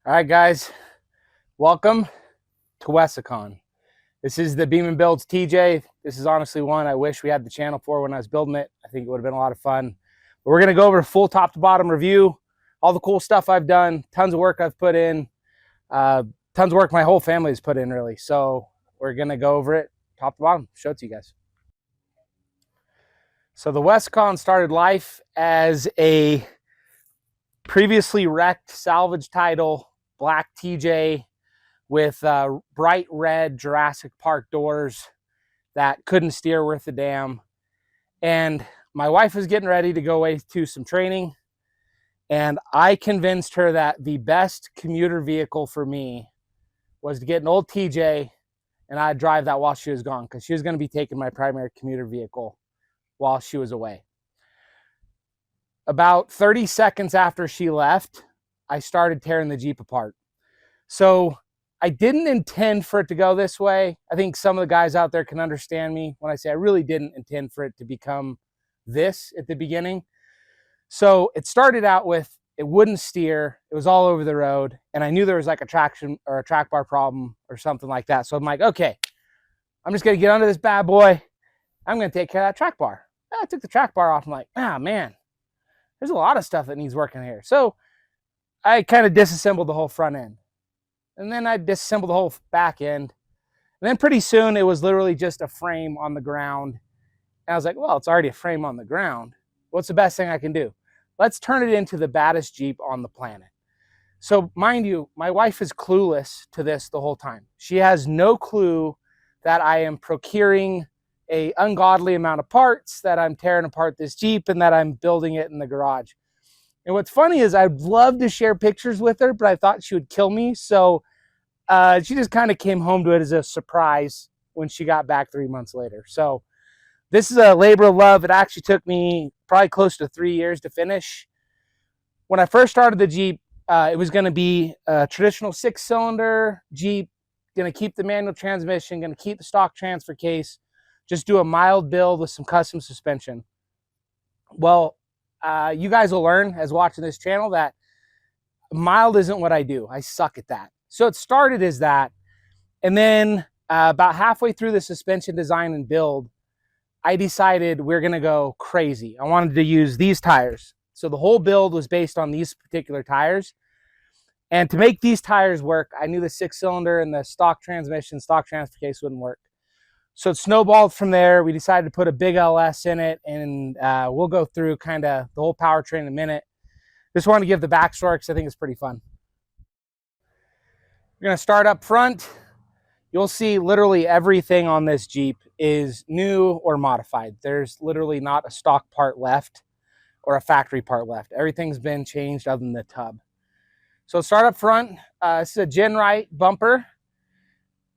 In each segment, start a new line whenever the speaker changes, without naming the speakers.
All right, guys, welcome to Wesicon. This is the Beam & Builds TJ. This is honestly one I wish we had the channel for when I was building it. I think it would have been a lot of fun. But we're going to go over a full top to bottom review, all the cool stuff I've done, tons of work I've put in, tons of work my whole family has put in, really. So we're going to go over it top to bottom, show it to you guys. So the Wesicon started life as a previously wrecked salvage title black TJ with bright red Jurassic Park doors that couldn't steer worth a damn. And my wife was getting ready to go away to some training, and I convinced her that the best commuter vehicle for me was to get an old TJ and I'd drive that while she was gone, because she was going to be taking my primary commuter vehicle while she was away. About 30 seconds after she left, I started tearing the Jeep apart. So I didn't intend for it to go this way. I think some of the guys out there can understand me when I say I really didn't intend for it to become this at the beginning. So it started out with it wouldn't steer. It was all over the road. And I knew there was like a traction or a track bar problem or something like that. So I'm like, okay, I'm just going to get under this bad boy. I'm going to take care of that track bar. I took the track bar off. I'm like, man, there's a lot of stuff that needs working here. So I kind of disassembled the whole front end. And then I disassembled the whole back end. And then pretty soon it was literally just a frame on the ground. And I was like, well, it's already a frame on the ground. What's the best thing I can do? Let's turn it into the baddest Jeep on the planet. So mind you, my wife is clueless to this the whole time. She has no clue that I am procuring an ungodly amount of parts, that I'm tearing apart this Jeep, and that I'm building it in the garage. And what's funny is I'd love to share pictures with her, but I thought she would kill me. So she just kind of came home to it as a surprise when she got back 3 months later. So this is a labor of love. It actually took me probably close to 3 years to finish. When I first started the Jeep, it was going to be a traditional 6-cylinder Jeep, going to keep the manual transmission, going to keep the stock transfer case, just do a mild build with some custom suspension. Well, you guys will learn as watching this channel that mild isn't what I do. I suck at that. So it started as that. And then about halfway through the suspension design and build, I decided we're going to go crazy. I wanted to use these tires. So the whole build was based on these particular tires. And to make these tires work, I knew the 6-cylinder and the stock transmission, stock transfer case wouldn't work. So it snowballed from there. We decided to put a big LS in it, and we'll go through kind of the whole powertrain in a minute. Just wanted to give the backstory because I think it's pretty fun. We're going to start up front. You'll see literally everything on this Jeep is new or modified. There's literally not a stock part left or a factory part left. Everything's been changed other than the tub. So start up front. This is a Genright bumper.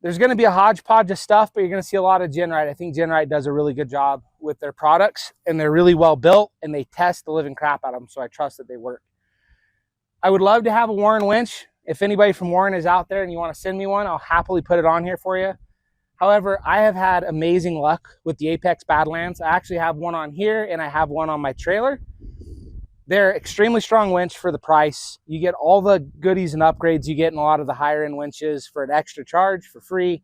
There's going to be a hodgepodge of stuff, but you're going to see a lot of Genright. I think Genright does a really good job with their products, and they're really well built, and they test the living crap out of them, so I trust that they work. I would love to have a Warren winch. If anybody from Warren is out there and you want to send me one, I'll happily put it on here for you. However, I have had amazing luck with the Apex Badlands. I actually have one on here, and I have one on my trailer. They're extremely strong winch for the price. You get all the goodies and upgrades you get in a lot of the higher end winches for an extra charge for free.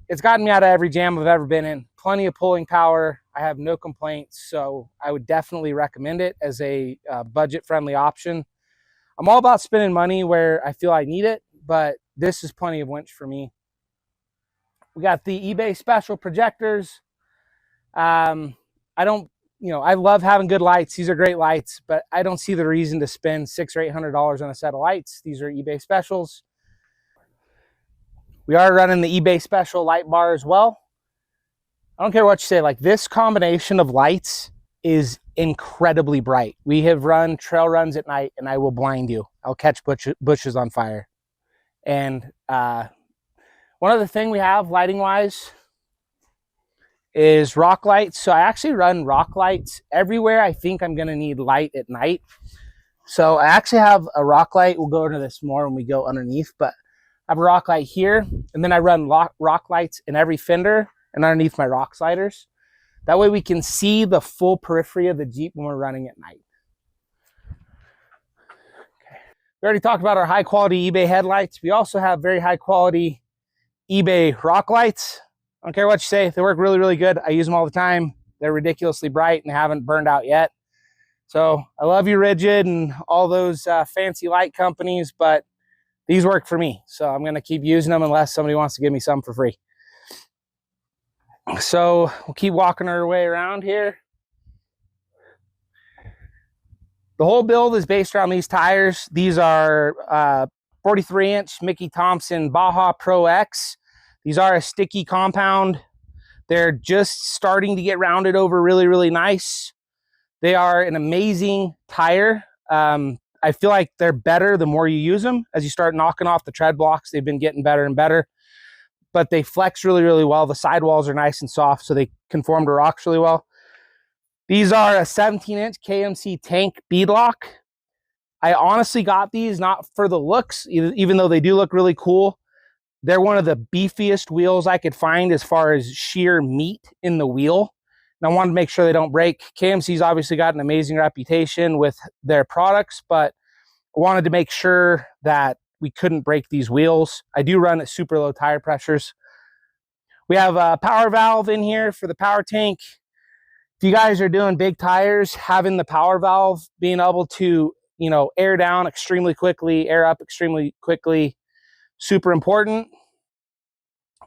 It's gotten me out of every jam I've ever been in. Plenty of pulling power. I have no complaints. So I would definitely recommend it as a budget friendly option. I'm all about spending money where I feel I need it, but this is plenty of winch for me. We got the eBay special projectors. I love having good lights. These are great lights, but I don't see the reason to spend $600 or $800 on a set of lights. These are eBay specials. We are running the eBay special light bar as well. I don't care what you say, like this combination of lights is incredibly bright. We have run trail runs at night and I will blind you. I'll catch bushes on fire. And one other thing we have lighting wise is rock lights. So I actually run rock lights everywhere I think I'm going to need light at night. So I actually have a rock light. We'll go into this more when we go underneath, but I have a rock light here, and then I run rock lights in every fender and underneath my rock sliders. That way we can see the full periphery of the Jeep when we're running at night. Okay. We already talked about our high quality eBay headlights. We also have very high quality eBay rock lights. I don't care what you say, they work really, really good. I use them all the time. They're ridiculously bright and haven't burned out yet. So I love you, Rigid, and all those fancy light companies, but these work for me. So I'm gonna keep using them unless somebody wants to give me some for free. So we'll keep walking our way around here. The whole build is based around these tires. These are 43-inch Mickey Thompson Baja Pro X. These are a sticky compound. They're just starting to get rounded over really, really nice. They are an amazing tire. I feel like they're better the more you use them. As you start knocking off the tread blocks, they've been getting better and better. But they flex really, really well. The sidewalls are nice and soft, so they conform to rocks really well. These are a 17-inch KMC Tank Beadlock. I honestly got these not for the looks, even though they do look really cool. They're one of the beefiest wheels I could find as far as sheer meat in the wheel. And I wanted to make sure they don't break. KMC's obviously got an amazing reputation with their products, but I wanted to make sure that we couldn't break these wheels. I do run at super low tire pressures. We have a power valve in here for the power tank. If you guys are doing big tires, having the power valve, being able to, you know, air down extremely quickly, air up extremely quickly, super important.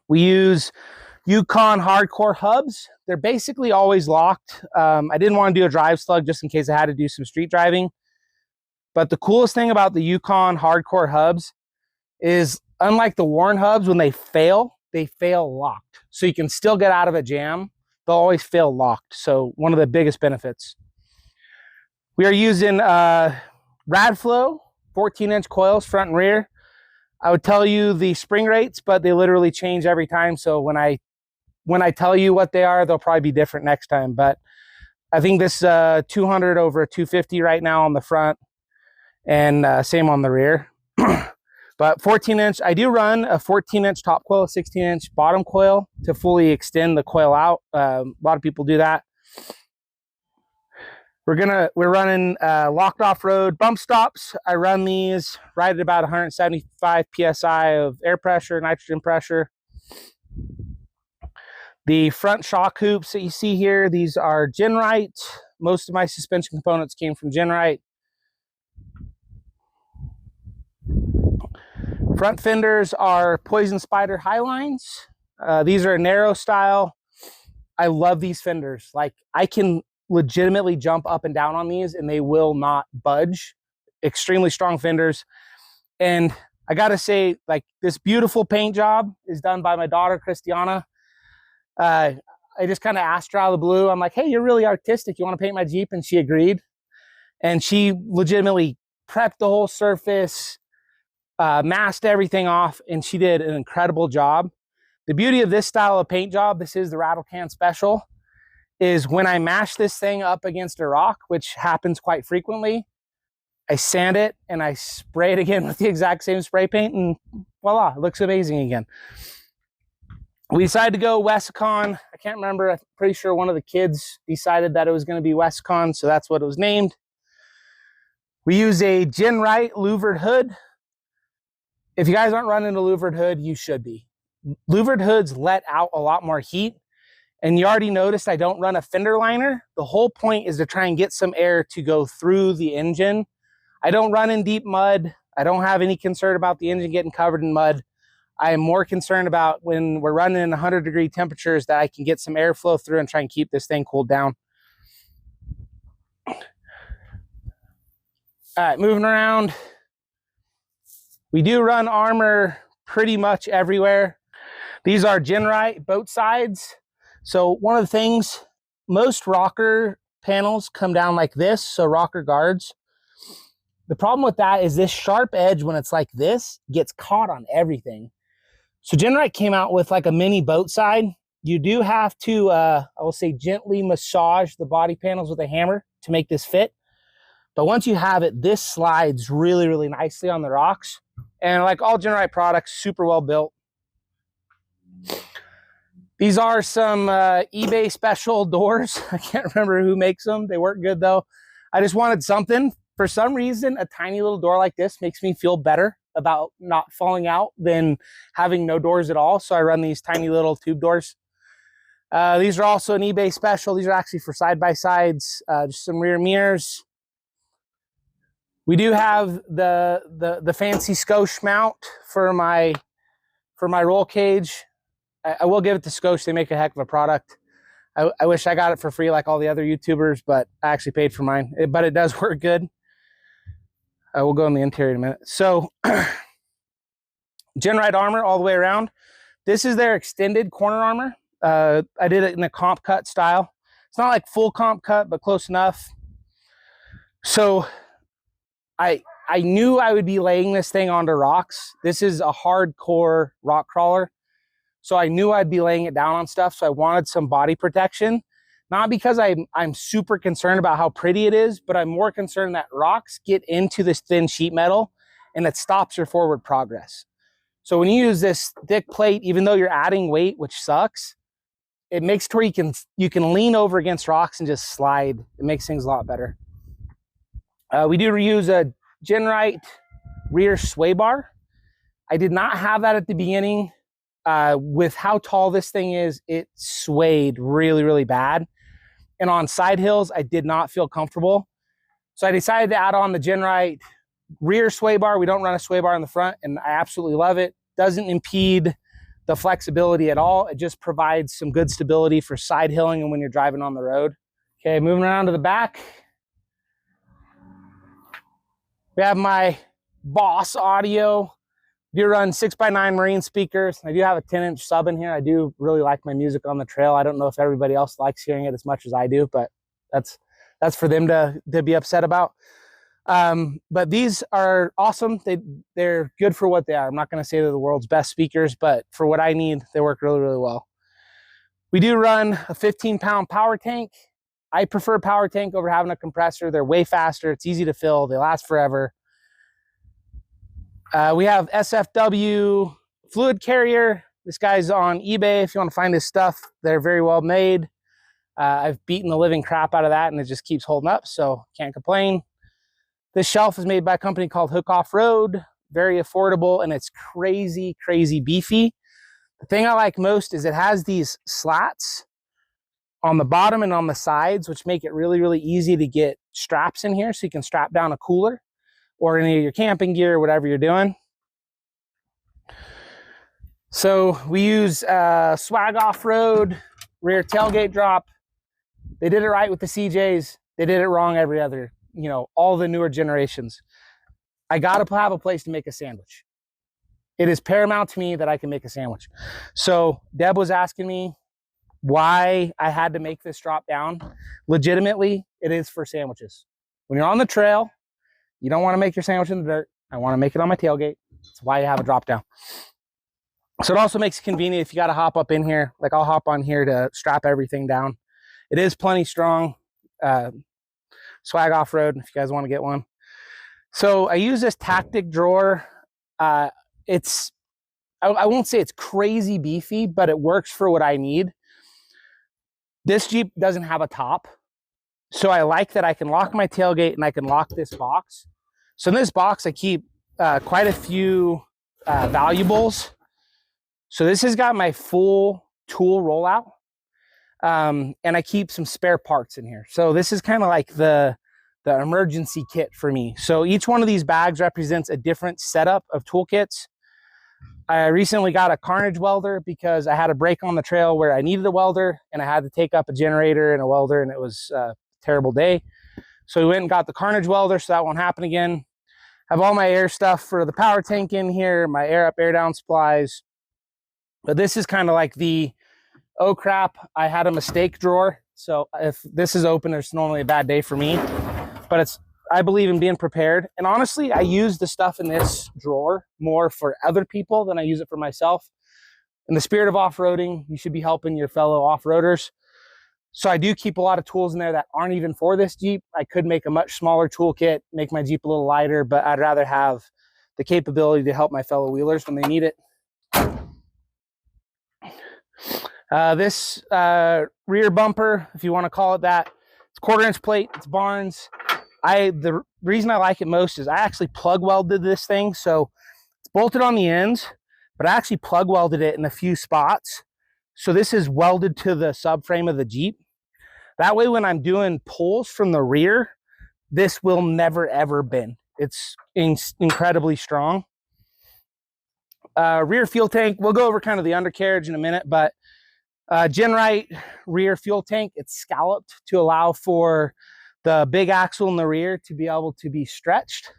We use Yukon hardcore hubs. They're basically always locked. I didn't want to do a drive slug just in case I had to do some street driving. But the coolest thing about the Yukon hardcore hubs is, unlike the Warren hubs, when they fail locked. So you can still get out of a jam. They'll always fail locked. So one of the biggest benefits. We are using Radflo 14-inch coils front and rear. I would tell you the spring rates, but they literally change every time. So when I tell you what they are, they'll probably be different next time. But I think this 200 over a 250 right now on the front, and same on the rear. But 14-inch, I do run a 14-inch top coil, a 16-inch bottom coil to fully extend the coil out. A lot of people do that. We're running locked off-road bump stops. I run these right at about 175 PSI of air pressure, nitrogen pressure. The front shock hoops that you see here, these are Genright. Most of my suspension components came from Genright. Front fenders are Poison Spider High Lines. These are a narrow style. I love these fenders. Like, I can legitimately jump up and down on these and they will not budge. Extremely strong fenders. And I gotta say, like, this beautiful paint job is done by my daughter, Christiana. I just kind of asked her out of the blue. I'm like, hey, you're really artistic. You want to paint my Jeep? And she agreed. And she legitimately prepped the whole surface, masked everything off, and she did an incredible job. The beauty of this style of paint job, this is the Rattle Can Special, is when I mash this thing up against a rock, which happens quite frequently, I sand it and I spray it again with the exact same spray paint, and voila, it looks amazing again. We decided to go Wesicon. I can't remember. I'm pretty sure one of the kids decided that it was going to be Wesicon, so that's what it was named. We use a Genright louvered hood. If you guys aren't running a louvered hood, you should be. Louvered hoods let out a lot more heat. And you already noticed I don't run a fender liner. The whole point is to try and get some air to go through the engine. I don't run in deep mud. I don't have any concern about the engine getting covered in mud. I am more concerned about when we're running in 100-degree temperatures that I can get some airflow through and try and keep this thing cooled down. All right, moving around. We do run armor pretty much everywhere. These are Genright boat sides. So one of the things, most rocker panels come down like this, so rocker guards. The problem with that is this sharp edge, when it's like this, gets caught on everything. So Genright came out with like a mini boat side. You do have to, I will say, gently massage the body panels with a hammer to make this fit. But once you have it, this slides really, really nicely on the rocks. And like all Genright products, super well built. These are some eBay special doors. I can't remember who makes them. They work good though. I just wanted something For some reason, a tiny little door like this makes me feel better about not falling out than having no doors at all. So I run these tiny little tube doors. These are also an eBay special. These are actually for side-by-sides, just some rear mirrors. We do have the fancy Scosche mount for my roll cage. I will give it to Scosche. They make a heck of a product. I wish I got it for free like all the other YouTubers, but I actually paid for mine. But it does work good. We'll go in the interior in a minute. So, Genright armor all the way around. This is their extended corner armor. I did it in a comp cut style. It's not like full comp cut, but close enough. So, I knew I would be laying this thing onto rocks. This is a hardcore rock crawler. So I knew I'd be laying it down on stuff. So I wanted some body protection, not because I'm super concerned about how pretty it is, but I'm more concerned that rocks get into this thin sheet metal and it stops your forward progress. So when you use this thick plate, even though you're adding weight, which sucks, it makes it where you can lean over against rocks and just slide. It makes things a lot better. We do reuse a Genright rear sway bar. I did not have that at the beginning. With how tall this thing is, it swayed really, really bad. And on side hills, I did not feel comfortable. So I decided to add on the Genright rear sway bar. We don't run a sway bar in the front, and I absolutely love it. Doesn't impede the flexibility at all. It just provides some good stability for side hilling and when you're driving on the road. Okay, moving around to the back. We have my Boss audio. I do run 6x9 Marine speakers. I do have a 10-inch sub in here. I do really like my music on the trail. I don't know if everybody else likes hearing it as much as I do, but that's for them to be upset about. But these are awesome. They're good for what they are. I'm not going to say they're the world's best speakers, but for what I need, they work really, really well. We do run a 15-pound power tank. I prefer power tank over having a compressor. They're way faster. It's easy to fill. They last forever. We have SFW fluid carrier. This guy's on eBay if you want to find his stuff. They're very well made. I've beaten the living crap out of that and it just keeps holding up, so can't complain. This shelf is made by a company called Hook Off Road. Very affordable and it's crazy, crazy beefy. The thing I like most is it has these slats on the bottom and on the sides, which make it really, really easy to get straps in here so you can strap down a cooler or any of your camping gear, whatever you're doing. So we use Swag Off-Road rear tailgate drop. They did it right with the CJs. They did it wrong every other, all the newer generations. I got to have a place to make a sandwich. It is paramount to me that I can make a sandwich. So Deb was asking me why I had to make this drop down. Legitimately, it is for sandwiches. When you're on the trail, you don't want to make your sandwich in the dirt. I want to make it on my tailgate. That's why you have a drop down. So it also makes it convenient if you got to hop up in here. Like I'll hop on here to strap everything down. It is plenty strong. Swag Off-Road if you guys want to get one. So I use this tactic drawer. I won't say it's crazy beefy, but it works for what I need. This Jeep doesn't have a top. So I like that I can lock my tailgate and I can lock this box. So in this box, I keep quite a few valuables. So this has got my full tool rollout. And I keep some spare parts in here. So this is kind of like the emergency kit for me. So each one of these bags represents a different setup of toolkits. I recently got a Carnage welder because I had a break on the trail where I needed a welder and I had to take up a generator and a welder and it was a terrible day. So we went and got the Carnage welder so that won't happen again. I have all my air stuff for the power tank in here, my air up, air down supplies. But this is kind of like the, oh crap, I had a mistake drawer. So if this is open, it's normally a bad day for me. But I believe in being prepared. And honestly, I use the stuff in this drawer more for other people than I use it for myself. In the spirit of off-roading, you should be helping your fellow off-roaders. So I do keep a lot of tools in there that aren't even for this Jeep. I could make a much smaller toolkit, make my Jeep a little lighter, but I'd rather have the capability to help my fellow wheelers when they need it. This rear bumper, if you want to call it that, it's 1/4-inch plate, it's Barnes. The reason I like it most is I actually plug welded this thing. So it's bolted on the ends, but I actually plug welded it in a few spots. So this is welded to the subframe of the Jeep. That way when I'm doing pulls from the rear, this will never ever bend. It's incredibly strong. Rear fuel tank, we'll go over kind of the undercarriage in a minute, but Genright rear fuel tank, it's scalloped to allow for the big axle in the rear to be able to be stretched.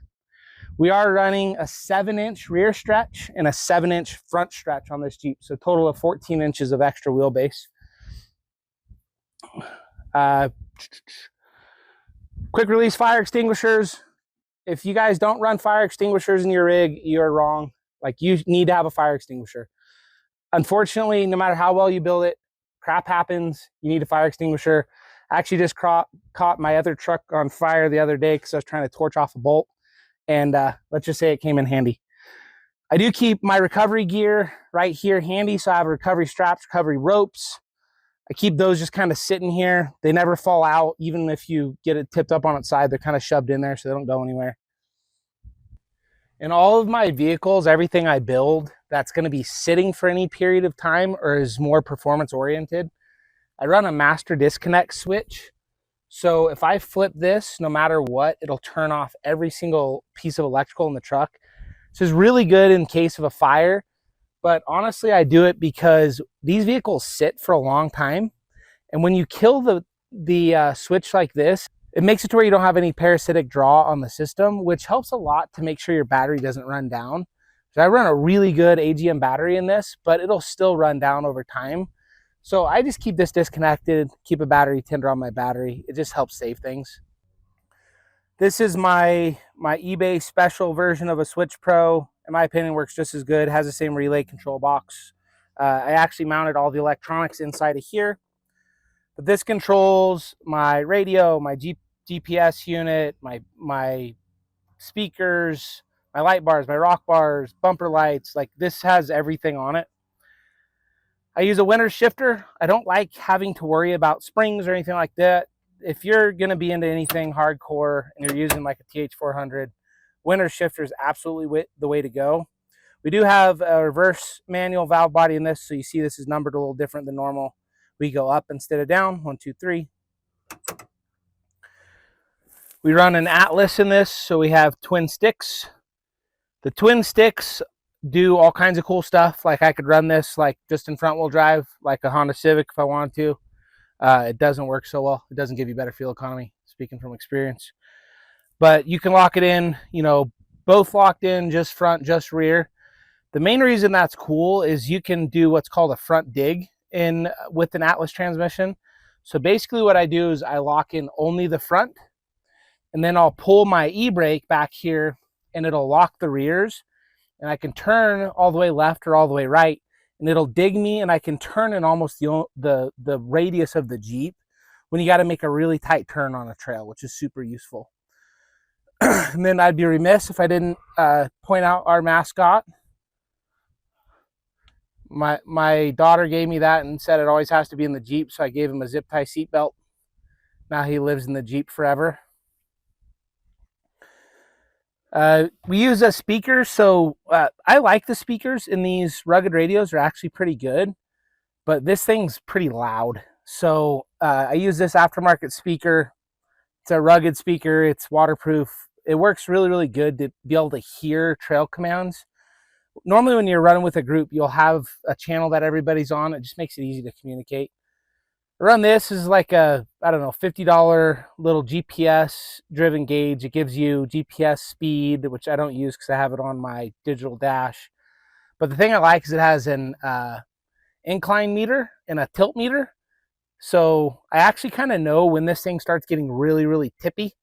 We are running a 7-inch rear stretch and a 7-inch front stretch on this Jeep, so a total of 14 inches of extra wheelbase. Quick release fire extinguishers. If you guys don't run fire extinguishers in your rig, you're wrong. Like, you need to have a fire extinguisher. Unfortunately, no matter how well you build it, crap happens. You need a fire extinguisher. I actually just caught my other truck on fire the other day because I was trying to torch off a bolt, and let's just say it came in handy. I do keep my recovery gear right here handy, so I have recovery straps, recovery ropes. I keep those just kind of sitting here. They never fall out. Even if you get it tipped up on its side, they're kind of shoved in there so they don't go anywhere. In all of my vehicles, everything I build that's going to be sitting for any period of time or is more performance oriented, I run a master disconnect switch. So if I flip this, no matter what, it'll turn off every single piece of electrical in the truck. This is really good in case of a fire, but honestly, I do it because these vehicles sit for a long time. And when you kill the switch like this, it makes it to where you don't have any parasitic draw on the system, which helps a lot to make sure your battery doesn't run down. So I run a really good AGM battery in this, but it'll still run down over time. So I just keep this disconnected, keep a battery tender on my battery. It just helps save things. This is my eBay special version of a Switch Pro. In my opinion, works just as good, has the same relay control box. I actually mounted all the electronics inside of here. But this controls my radio, my GPS unit, my speakers, my light bars, my rock bars, bumper lights. Like, this has everything on it. I use a winter shifter. I don't like having to worry about springs or anything like that. If you're going to be into anything hardcore and you're using like a TH400, winter shifter is absolutely the way to go. We do have a reverse manual valve body in this, so you see this is numbered a little different than normal. We go up instead of down, 1, 2, 3. We run an Atlas in this, so we have twin sticks. The twin sticks do all kinds of cool stuff. Like, I could run this like just in front wheel drive, like a Honda Civic if I wanted to. It doesn't work so well. It doesn't give you better fuel economy, speaking from experience. But you can lock it in, you know, both locked in, just front, just rear. The main reason that's cool is you can do what's called a front dig with an Atlas transmission. So basically what I do is I lock in only the front, and then I'll pull my e-brake back here and it'll lock the rears, and I can turn all the way left or all the way right, and it'll dig me, and I can turn in almost the radius of the Jeep when you got to make a really tight turn on a trail, which is super useful. And then I'd be remiss if I didn't point out our mascot. My daughter gave me that and said it always has to be in the Jeep, so I gave him a zip tie seatbelt. Now he lives in the Jeep forever. We use a speaker, so I like the speakers in these rugged radios. They're actually pretty good, but this thing's pretty loud. So I use this aftermarket speaker. It's a rugged speaker. It's waterproof. It works really, really good to be able to hear trail commands. Normally when you're running with a group, you'll have a channel that everybody's on. It just makes it easy to communicate. Around this is like a, I don't know, $50 little GPS driven gauge. It gives you GPS speed, which I don't use because I have it on my digital dash. But the thing I like is it has an incline meter and a tilt meter. So I actually kind of know when this thing starts getting really, really tippy.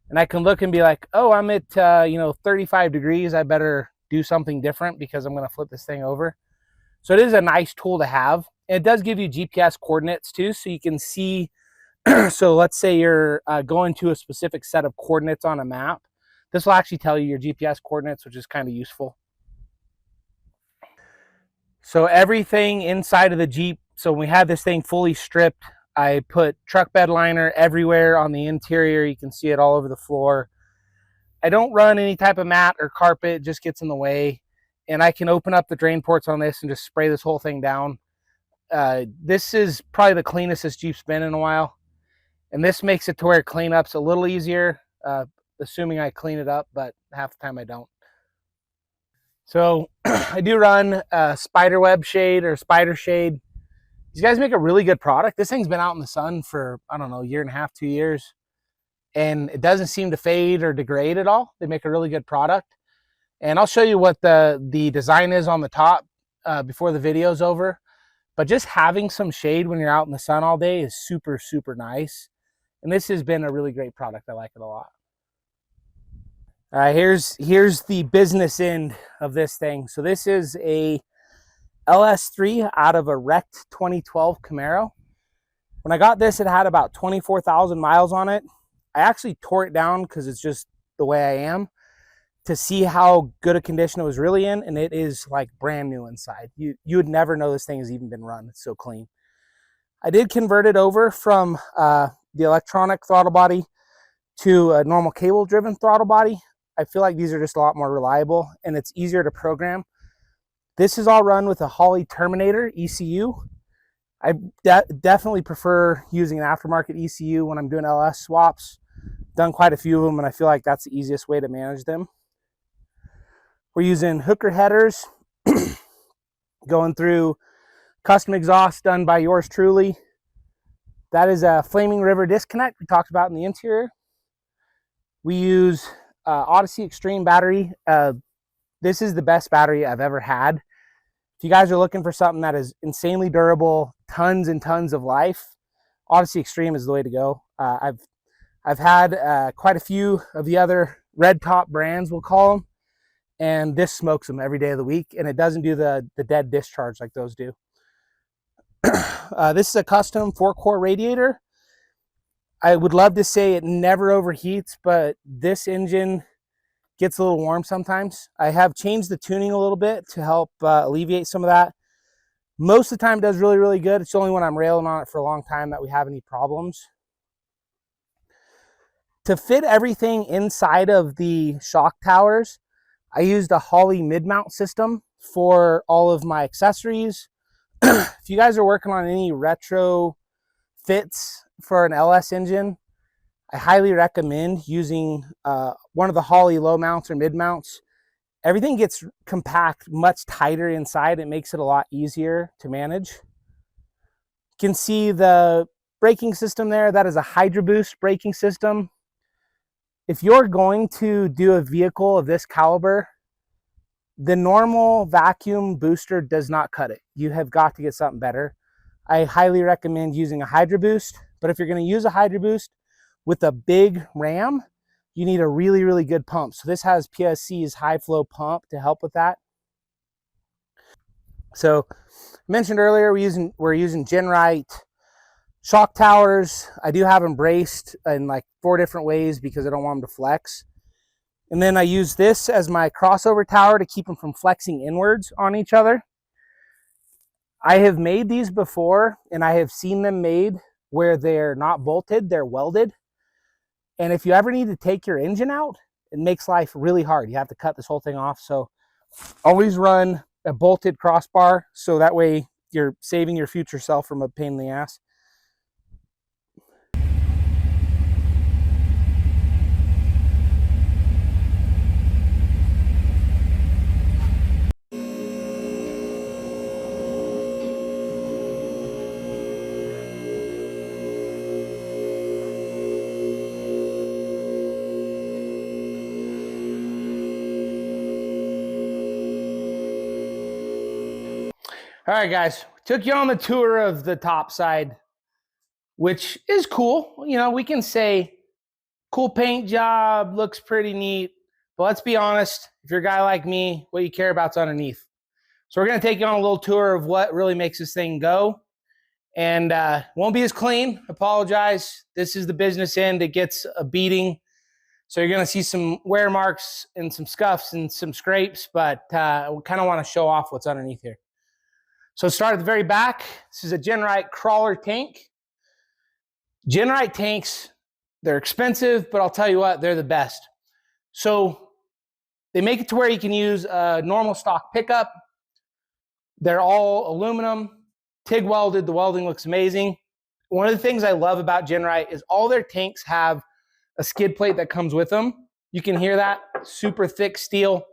And I can look and be like, oh, I'm at 35 degrees. I better do something different because I'm going to flip this thing over. So it is a nice tool to have. And it does give you GPS coordinates too, so you can see. So let's say you're going to a specific set of coordinates on a map. This will actually tell you your GPS coordinates, which is kind of useful. So everything inside of the Jeep, so when we had this thing fully stripped, I put truck bed liner everywhere on the interior. You can see it all over the floor. I don't run any type of mat or carpet, it just gets in the way. And I can open up the drain ports on this and just spray this whole thing down. This is probably the cleanest this Jeep's been in a while. And this makes it to where cleanup's a little easier, assuming I clean it up, but half the time I don't. So I do run a spider web shade or spider shade. These guys make a really good product. This thing's been out in the sun for, I don't know, a year and a half, 2 years. And it doesn't seem to fade or degrade at all. They make a really good product. And I'll show you what the design is on the top before the video's over. But just having some shade when you're out in the sun all day is super, super nice. And this has been a really great product. I like it a lot. All right, here's the business end of this thing. So this is a LS3 out of a wrecked 2012 Camaro. When I got this, it had about 24,000 miles on it. I actually tore it down because it's just the way I am, to see how good a condition it was really in, and it is like brand new inside. You would never know this thing has even been run. It's so clean. I did convert it over from the electronic throttle body to a normal cable driven throttle body. I feel like these are just a lot more reliable and it's easier to program. This is all run with a Holley Terminator ECU. I definitely prefer using an aftermarket ECU when I'm doing LS swaps. Done quite a few of them, and I feel like that's the easiest way to manage them. We're using hooker headers, going through custom exhaust done by yours truly. That is a Flaming River disconnect we talked about in the interior. We use Odyssey Extreme battery. This is the best battery I've ever had. If you guys are looking for something that is insanely durable, tons and tons of life, Odyssey Extreme is the way to go. I've had quite a few of the other red top brands, we'll call them, and this smokes them every day of the week, and it doesn't do the dead discharge like those do. This is a custom 4-core radiator. I would love to say it never overheats, but this engine gets a little warm sometimes. I have changed the tuning a little bit to help alleviate some of that. Most of the time it does really, really good. It's only when I'm railing on it for a long time that we have any problems. To fit everything inside of the shock towers, I used a Holley mid-mount system for all of my accessories. If you guys are working on any retro fits for an LS engine, I highly recommend using one of the Holley low mounts or mid mounts. Everything gets compact, much tighter inside. It makes it a lot easier to manage. You can see the braking system there. That is a Hydroboost braking system. If you're going to do a vehicle of this caliber, the normal vacuum booster does not cut it. You have got to get something better. I highly recommend using a Hydroboost, but if you're going to use a Hydroboost with a big ram, you need a really, really good pump. So this has PSC's high flow pump to help with that. So I mentioned earlier, we're using Genright shock towers. I do have them braced in like 4 different ways because I don't want them to flex. And then I use this as my crossover tower to keep them from flexing inwards on each other. I have made these before, and I have seen them made where they're not bolted, they're welded. And if you ever need to take your engine out, it makes life really hard. You have to cut this whole thing off. So always run a bolted crossbar, so that way you're saving your future self from a pain in the ass. All right, guys, took you on the tour of the top side, which is cool. You know, we can say cool paint job, looks pretty neat, but let's be honest, if you're a guy like me, what you care about's underneath. So we're gonna take you on a little tour of what really makes this thing go. And won't be as clean, apologize. This is the business end, it gets a beating. So you're gonna see some wear marks and some scuffs and some scrapes, but we kind of wanna show off what's underneath here. So start at the very back. This is a Genright Crawler tank. Genright tanks, they're expensive, but I'll tell you what, they're the best. So they make it to where you can use a normal stock pickup. They're all aluminum, TIG welded. The welding looks amazing. One of the things I love about Genright is all their tanks have a skid plate that comes with them. You can hear that, super thick steel.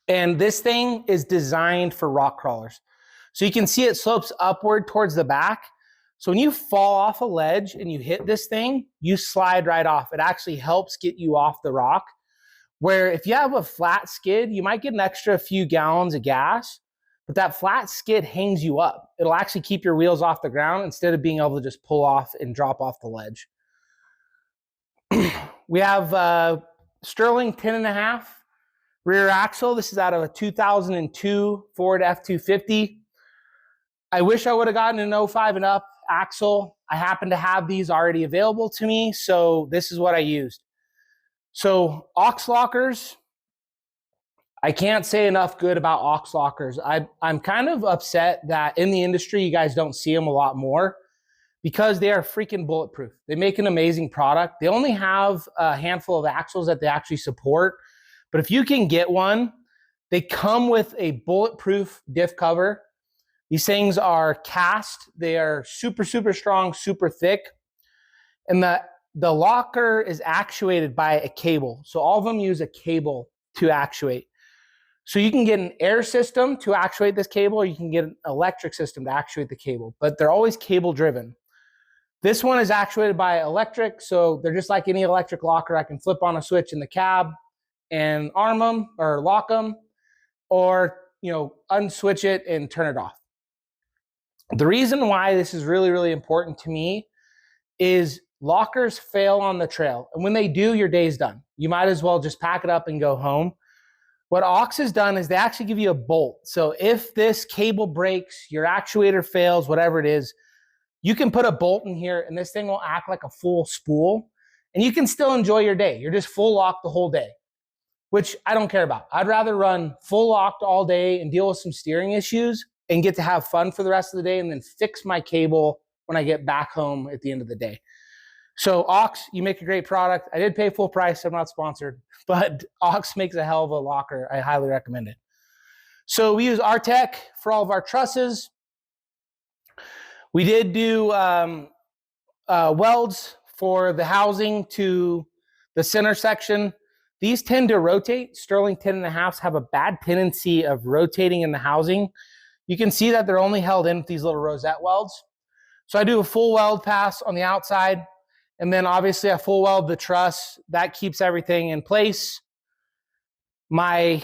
And this thing is designed for rock crawlers. So you can see it slopes upward towards the back. So when you fall off a ledge and you hit this thing, you slide right off. It actually helps get you off the rock. Where if you have a flat skid, you might get an extra few gallons of gas, but that flat skid hangs you up. It'll actually keep your wheels off the ground instead of being able to just pull off and drop off the ledge. We have Sterling 10.5 rear axle. This is out of a 2002 Ford F-250. I wish I would have gotten an 05 and up axle. I happen to have these already available to me, so this is what I used. So aux lockers, I can't say enough good about aux lockers. I'm kind of upset that in the industry you guys don't see them a lot more because they are freaking bulletproof. They make an amazing product. They only have a handful of axles that they actually support, but if you can get one, they come with a bulletproof diff cover. These things are cast. They are super, super strong, super thick. And the locker is actuated by a cable. So all of them use a cable to actuate. So you can get an air system to actuate this cable, or you can get an electric system to actuate the cable, but they're always cable driven. This one is actuated by electric, so they're just like any electric locker. I can flip on a switch in the cab and arm them or lock them, or unswitch it and turn it off. The reason why this is really, really important to me is lockers fail on the trail. And when they do, your day's done. You might as well just pack it up and go home. What aux has done is they actually give you a bolt. So if this cable breaks, your actuator fails, whatever it is, you can put a bolt in here and this thing will act like a full spool and you can still enjoy your day. You're just full locked the whole day, which I don't care about. I'd rather run full locked all day and deal with some steering issues and get to have fun for the rest of the day and then fix my cable when I get back home at the end of the day. So aux, you make a great product. I did pay full price. I'm not sponsored, but aux makes a hell of a locker. I highly recommend it. So we use Artec for all of our trusses. We did do welds for the housing to the center section. These tend to rotate. Sterling 10.5s have a bad tendency of rotating in the housing. You can see that they're only held in with these little rosette welds. So I do a full weld pass on the outside, and then obviously I full weld the truss. That keeps everything in place. My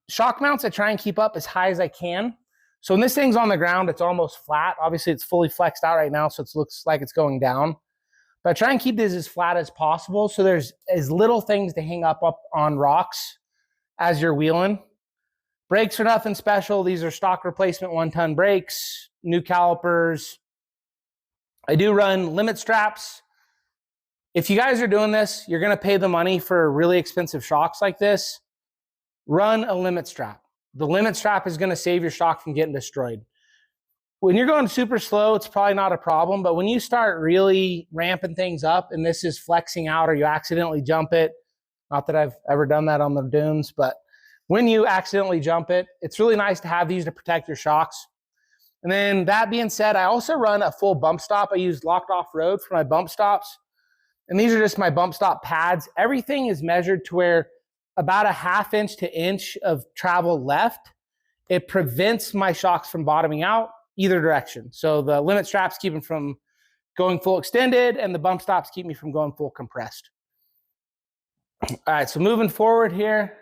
shock mounts, I try and keep up as high as I can. So when this thing's on the ground, it's almost flat. Obviously it's fully flexed out right now, so it looks like it's going down. But I try and keep this as flat as possible so there's as little things to hang up on rocks as you're wheeling. Brakes are nothing special. These are stock replacement 1-ton brakes, new calipers. I do run limit straps. If you guys are doing this, you're going to pay the money for really expensive shocks like this. Run a limit strap. The limit strap is going to save your shock from getting destroyed. When you're going super slow, it's probably not a problem, but when you start really ramping things up and this is flexing out or you accidentally jump it, not that I've ever done that on the dunes, but when you accidentally jump it, it's really nice to have these to protect your shocks. And then that being said, I also run a full bump stop. I use Locked Off Road for my bump stops. And these are just my bump stop pads. Everything is measured to where about a 1/2 inch to inch of travel left. It prevents my shocks from bottoming out either direction. So the limit straps keep them from going full extended and the bump stops keep me from going full compressed. All right, so moving forward here.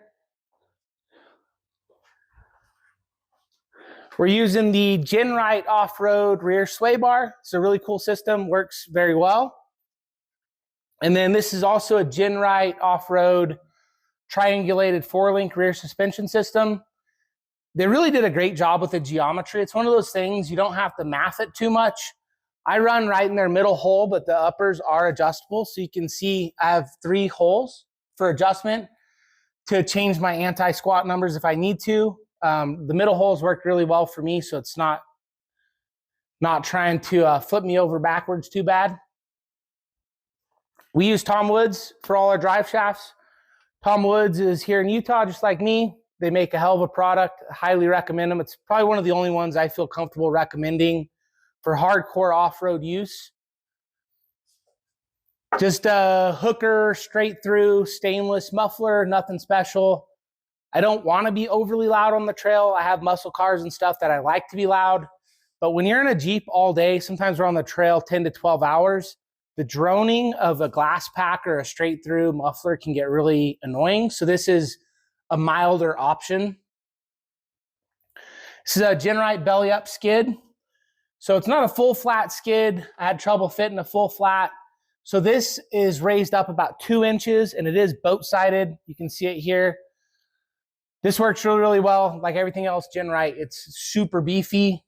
We're using the Genright off-road rear sway bar. It's a really cool system, works very well. And then this is also a Genright off-road triangulated 4-link rear suspension system. They really did a great job with the geometry. It's one of those things, you don't have to math it too much. I run right in their middle hole, but the uppers are adjustable. So you can see I have 3 holes for adjustment to change my anti-squat numbers if I need to. The middle holes worked really well for me, so it's not not trying to flip me over backwards too bad. We use Tom Woods for all our drive shafts. Tom Woods is here in Utah, just like me. They make a hell of a product. I highly recommend them. It's probably one of the only ones I feel comfortable recommending for hardcore off-road use. Just a hooker, straight through, stainless muffler, nothing special. I don't want to be overly loud on the trail. I have muscle cars and stuff that I like to be loud. But when you're in a Jeep all day, sometimes we're on the trail 10 to 12 hours, the droning of a glass pack or a straight through muffler can get really annoying. So this is a milder option. This is a Genright belly up skid. So it's not a full flat skid. I had trouble fitting a full flat. So this is raised up about 2 inches and it is boat sided. You can see it here. This works really, really well. Like everything else Genright, it's super beefy.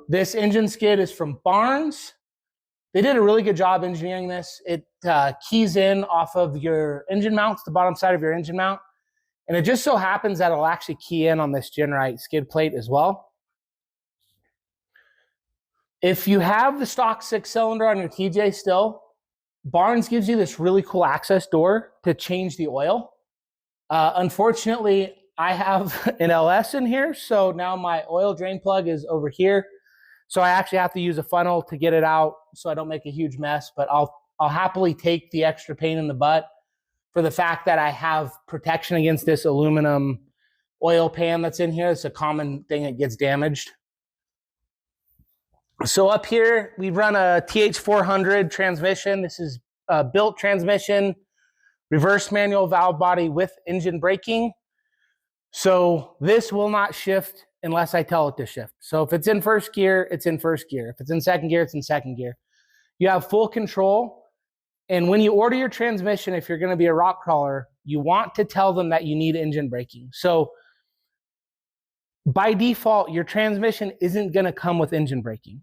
This engine skid is from Barnes. They did a really good job engineering this. It keys in off of your engine mounts, the bottom side of your engine mount. And it just so happens that it'll actually key in on this Genright skid plate as well. If you have the stock 6-cylinder on your TJ still, Barnes gives you this really cool access door to change the oil. Unfortunately, I have an LS in here, so now my oil drain plug is over here. So I actually have to use a funnel to get it out so I don't make a huge mess, but I'll happily take the extra pain in the butt for the fact that I have protection against this aluminum oil pan that's in here. It's a common thing that gets damaged. So up here, we run a TH400 transmission. This is a built transmission, reverse manual valve body with engine braking. So this will not shift unless I tell it to shift. So if it's in first gear, it's in first gear. If it's in second gear, it's in second gear. You have full control. And when you order your transmission, if you're going to be a rock crawler, you want to tell them that you need engine braking. So by default, your transmission isn't going to come with engine braking.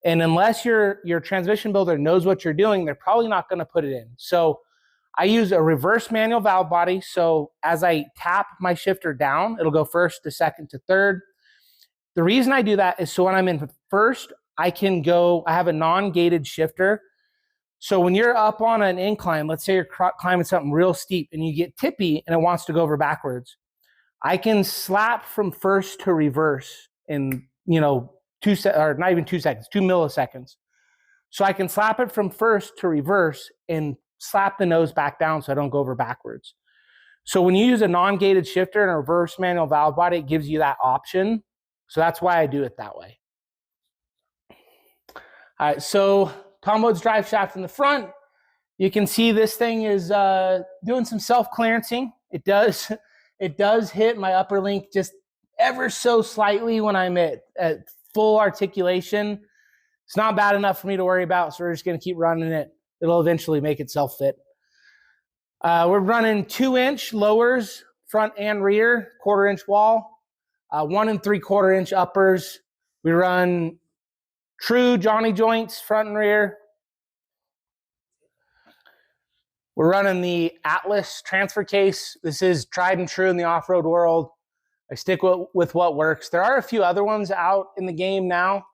And unless your transmission builder knows what you're doing, they're probably not going to put it in. So I use a reverse manual valve body. So as I tap my shifter down, it'll go first to second to third. The reason I do that is so when I'm in first, I can go, I have a non-gated shifter. So when you're up on an incline, let's say you're climbing something real steep and you get tippy and it wants to go over backwards, I can slap from first to reverse in, you know, not even 2 seconds, 2 milliseconds. So I can slap it from first to reverse and slap the nose back down so I don't go over backwards. So when you use a non-gated shifter and a reverse manual valve body, it gives you that option. So that's why I do it that way. All right, so Tom Woods drive shaft in the front. You can see this thing is doing some self-clearancing. It does hit my upper link just ever so slightly when I'm at full articulation. It's not bad enough for me to worry about, so we're just going to keep running it. It'll eventually make itself fit. We're running 2-inch lowers, front and rear, 1/4-inch wall, 1 3/4-inch uppers. We run true Johnny joints, front and rear. We're running the Atlas transfer case. This is tried and true in the off-road world. I stick with what works. There are a few other ones out in the game now,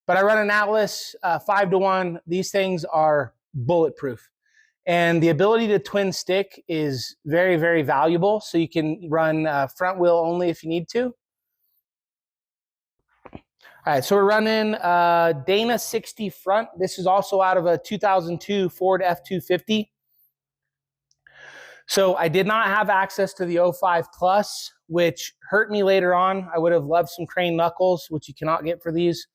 but I run an Atlas 5-to-1. These things are bulletproof. And the ability to twin stick is very, very valuable. So you can run front wheel only if you need to. All right, so we're running Dana 60 front. This is also out of a 2002 Ford F-250. So I did not have access to the 05 Plus, which hurt me later on. I would have loved some crane knuckles, which you cannot get for these.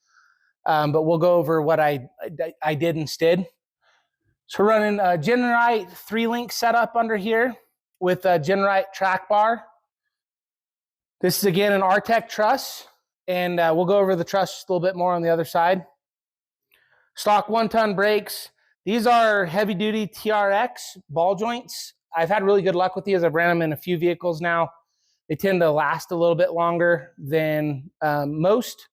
But we'll go over what I did instead. So we're running a Genright 3-link setup under here with a Genright track bar. This is again an R-Tech truss, and we'll go over the truss just a little bit more on the other side. Stock 1-ton brakes. These are heavy-duty TRX ball joints. I've had really good luck with these. I've ran them in a few vehicles now. They tend to last a little bit longer than most.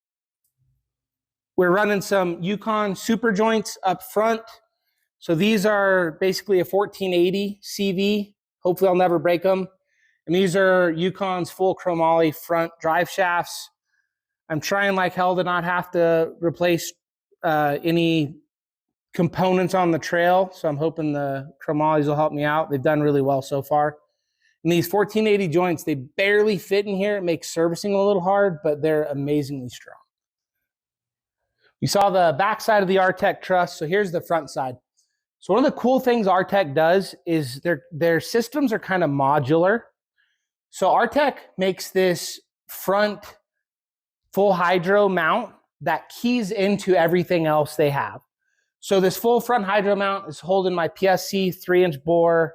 We're running some Yukon super joints up front. So these are basically a 1480 CV. Hopefully I'll never break them. And these are Yukon's full chromoly front drive shafts. I'm trying like hell to not have to replace any components on the trail. So I'm hoping the chromolyes will help me out. They've done really well so far. And these 1480 joints, they barely fit in here. It makes servicing a little hard, but they're amazingly strong. You saw the back side of the Artec truss. So here's the front side. So one of the cool things Artec does is their systems are kind of modular. So Artec makes this front full hydro mount that keys into everything else they have. So this full front hydro mount is holding my PSC 3-inch bore,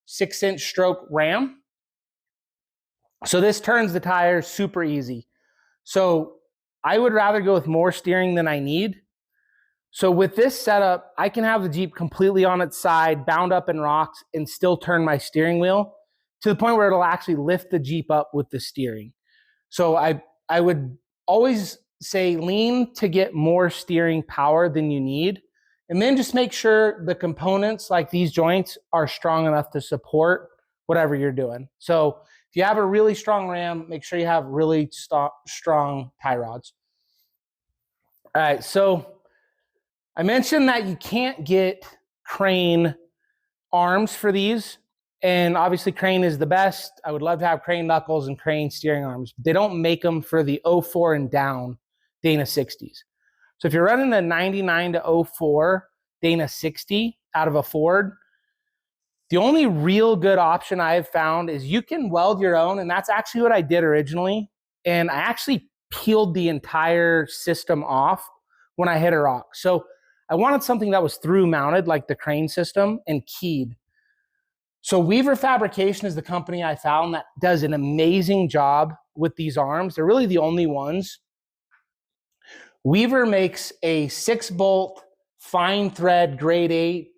6-inch stroke ram. So this turns the tires super easy. So I would rather go with more steering than I need. So with this setup, I can have the Jeep completely on its side, bound up in rocks, and still turn my steering wheel to the point where it'll actually lift the Jeep up with the steering. So I would always say lean to get more steering power than you need. And then just make sure the components like these joints are strong enough to support whatever you're doing. So if you have a really strong ram, make sure you have really strong tie rods. All right, so I mentioned that you can't get crane arms for these. And obviously crane is the best. I would love to have crane knuckles and crane steering arms. They don't make them for the 04 and down Dana 60s. So if you're running the 99 to 04 Dana 60 out of a Ford, the only real good option I have found is you can weld your own, and that's actually what I did originally. And I actually peeled the entire system off when I hit a rock. So I wanted something that was through mounted like the crane system and keyed. So Weaver Fabrication is the company I found that does an amazing job with these arms. They're really the only ones. Weaver makes a 6-bolt fine thread grade 8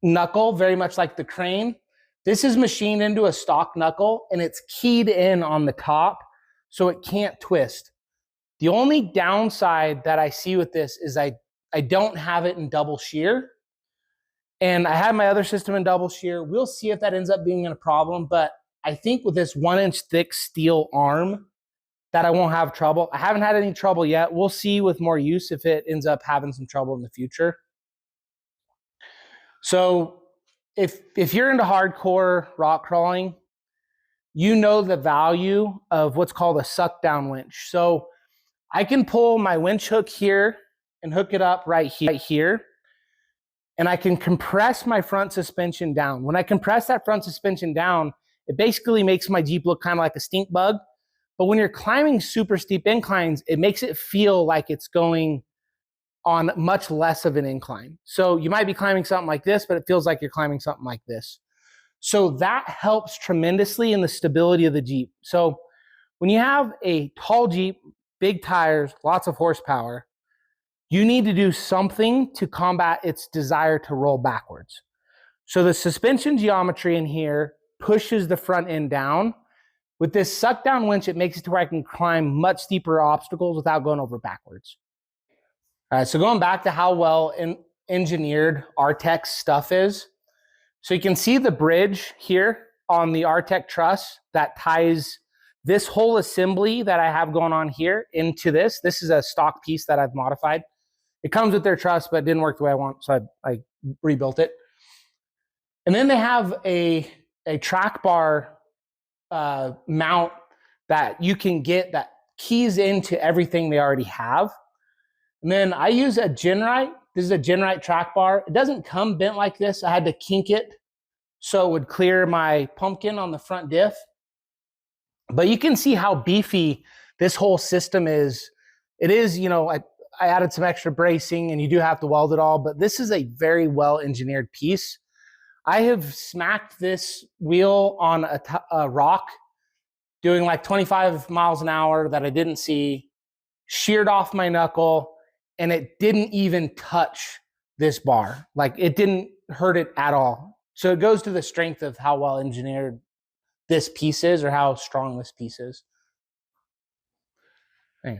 knuckle, very much like the crane. This is machined into a stock knuckle and it's keyed in on the top so it can't twist. The only downside that I see with this is I don't have it in double shear. And I have my other system in double shear. We'll see if that ends up being a problem, but I think with this 1-inch thick steel arm that I won't have trouble. I haven't had any trouble yet. We'll see with more use if it ends up having some trouble in the future. So if you're into hardcore rock crawling, you know the value of what's called a suck down winch. So I can pull my winch hook here and hook it up right here. And I can compress my front suspension down. When I compress that front suspension down, it basically makes my Jeep look kind of like a stink bug. But when you're climbing super steep inclines, it makes it feel like it's going on much less of an incline. So you might be climbing something like this, but it feels like you're climbing something like this. So that helps tremendously in the stability of the Jeep. So when you have a tall Jeep, big tires, lots of horsepower, you need to do something to combat its desire to roll backwards. So the suspension geometry in here pushes the front end down. With this suck down winch, it makes it to where I can climb much steeper obstacles without going over backwards. All right, so going back to how well engineered Artec's stuff is. So you can see the bridge here on the Artec truss that ties this whole assembly that I have going on here into this. This is a stock piece that I've modified. It comes with their truss, but it didn't work the way I want, so I rebuilt it. And then they have a track bar mount that you can get that keys into everything they already have. And then I use a Genright. This is a Genright track bar. It doesn't come bent like this. I had to kink it so it would clear my pumpkin on the front diff. But you can see how beefy this whole system is. It is, you know, I added some extra bracing and you do have to weld it all, but this is a very well engineered piece. I have smacked this wheel on a rock doing like 25 miles an hour that I didn't see, sheared off my knuckle, and it didn't even touch this bar. Like it didn't hurt it at all. So it goes to the strength of how well engineered this piece is or how strong this piece is.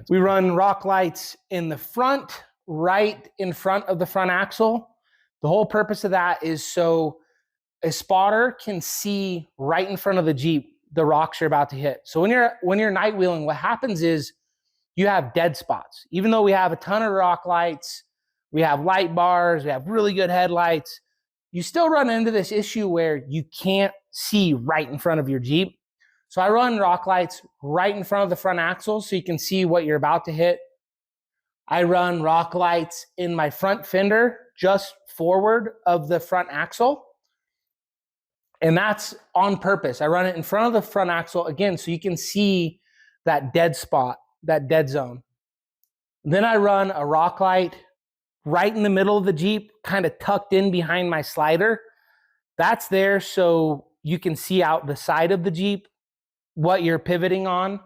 We run rock lights in the front, right in front of the front axle. The whole purpose of that is so a spotter can see right in front of the Jeep the rocks you're about to hit. So when you're night wheeling, what happens is you have dead spots. Even though we have a ton of rock lights, we have light bars, we have really good headlights, you still run into this issue where you can't see right in front of your Jeep. So I run rock lights right in front of the front axle so you can see what you're about to hit. I run rock lights in my front fender just forward of the front axle. And that's on purpose. I run it in front of the front axle again so you can see that dead spot, that dead zone. Then I run a rock light right in the middle of the Jeep, kind of tucked in behind my slider. That's there so you can see out the side of the Jeep what you're pivoting on.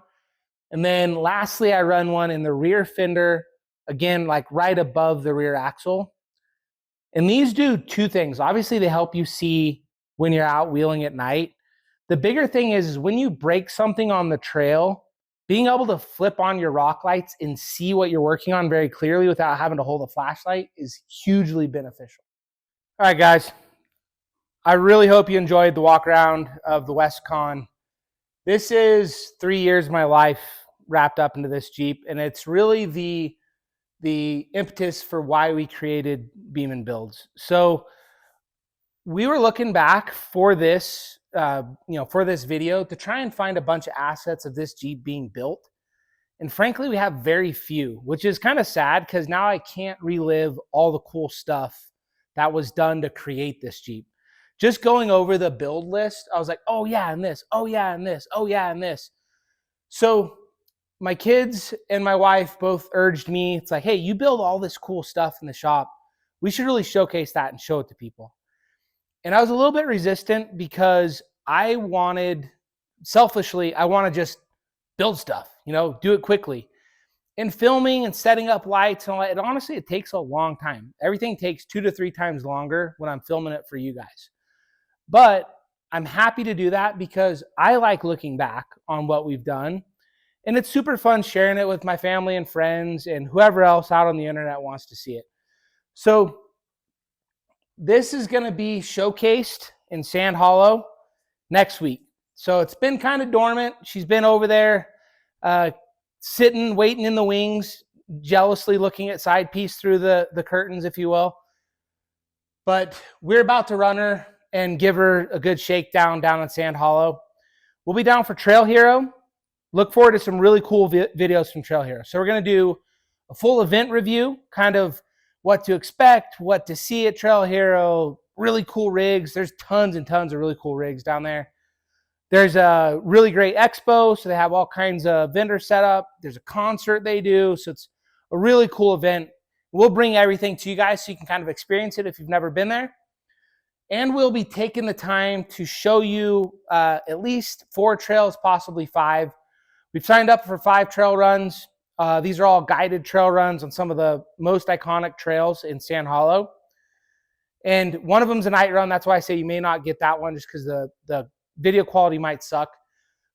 And then lastly, I run one in the rear fender, again, like right above the rear axle. And these do two things. Obviously, they help you see when you're out wheeling at night. The bigger thing is when you break something on the trail, being able to flip on your rock lights and see what you're working on very clearly without having to hold a flashlight is hugely beneficial. All right, guys. I really hope you enjoyed the walk around of the Wesicon. This is 3 years of my life wrapped up into this Jeep, and it's really the impetus for why we created Beam & Builds. So we were looking back for this for this video to try and find a bunch of assets of this Jeep being built. And frankly, we have very few, which is kind of sad because now I can't relive all the cool stuff that was done to create this Jeep. Just going over the build list, I was like, oh yeah, and this, oh yeah, and this, oh yeah, and this. So my kids and my wife both urged me, it's like, hey, you build all this cool stuff in the shop. We should really showcase that and show it to people. And I was a little bit resistant because I wanted, selfishly, I want to just build stuff, do it quickly. And filming and setting up lights and all that, honestly, it takes a long time. Everything takes 2 to 3 times longer when I'm filming it for you guys. But I'm happy to do that because I like looking back on what we've done. And it's super fun sharing it with my family and friends and whoever else out on the internet wants to see it. So this is going to be showcased in Sand Hollow next week. So it's been kind of dormant. She's been over there sitting, waiting in the wings, jealously looking at side piece through the curtains, if you will. But we're about to run her and give her a good shakedown down in Sand Hollow. We'll be down for Trail Hero. Look forward to some really cool videos from Trail Hero. So we're going to do a full event review, kind of what to expect, what to see at Trail Hero, really cool rigs. There's tons and tons of really cool rigs down there. There's a really great expo, so they have all kinds of vendors set up. There's a concert they do, so it's a really cool event. We'll bring everything to you guys so you can kind of experience it if you've never been there. And we'll be taking the time to show you at least 4 trails, possibly 5. We've signed up for 5 trail runs. These are all guided trail runs on some of the most iconic trails in Sand Hollow. And one of them's a night run. That's why I say you may not get that one just because the video quality might suck.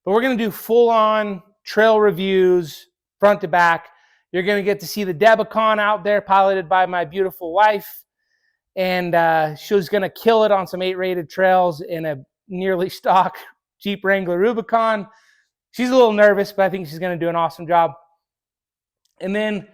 But we're going to do full-on trail reviews, front to back. You're going to get to see the Debicon out there piloted by my beautiful wife. And she's going to kill it on some 8-rated trails in a nearly stock Jeep Wrangler Rubicon. She's a little nervous, but I think she's going to do an awesome job. And then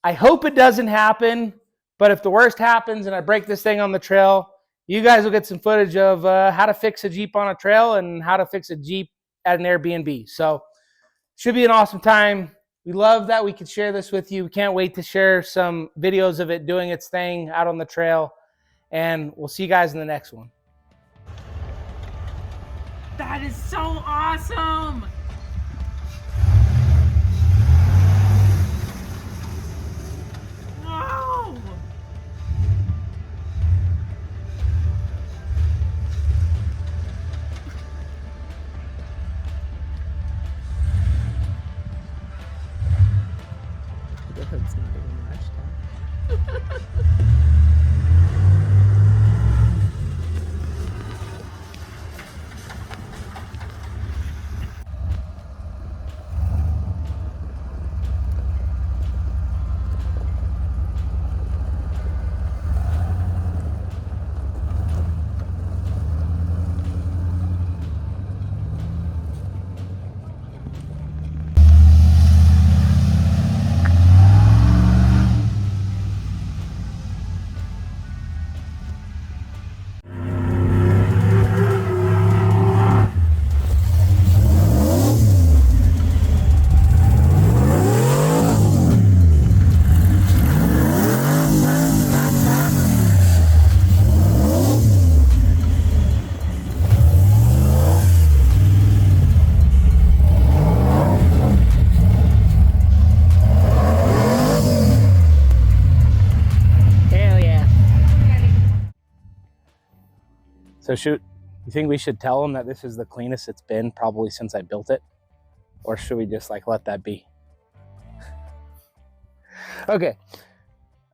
I hope it doesn't happen, but if the worst happens and I break this thing on the trail, you guys will get some footage of how to fix a Jeep on a trail and how to fix a Jeep at an Airbnb. So should be an awesome time. We love that we could share this with you. We can't wait to share some videos of it doing its thing out on the trail. And we'll see you guys in the next one.
That is so awesome! Wow!
The hood's not even matched up.
So shoot, you think we should tell them that this is the cleanest it's been probably since I built it? Or should we just like let that be? Okay,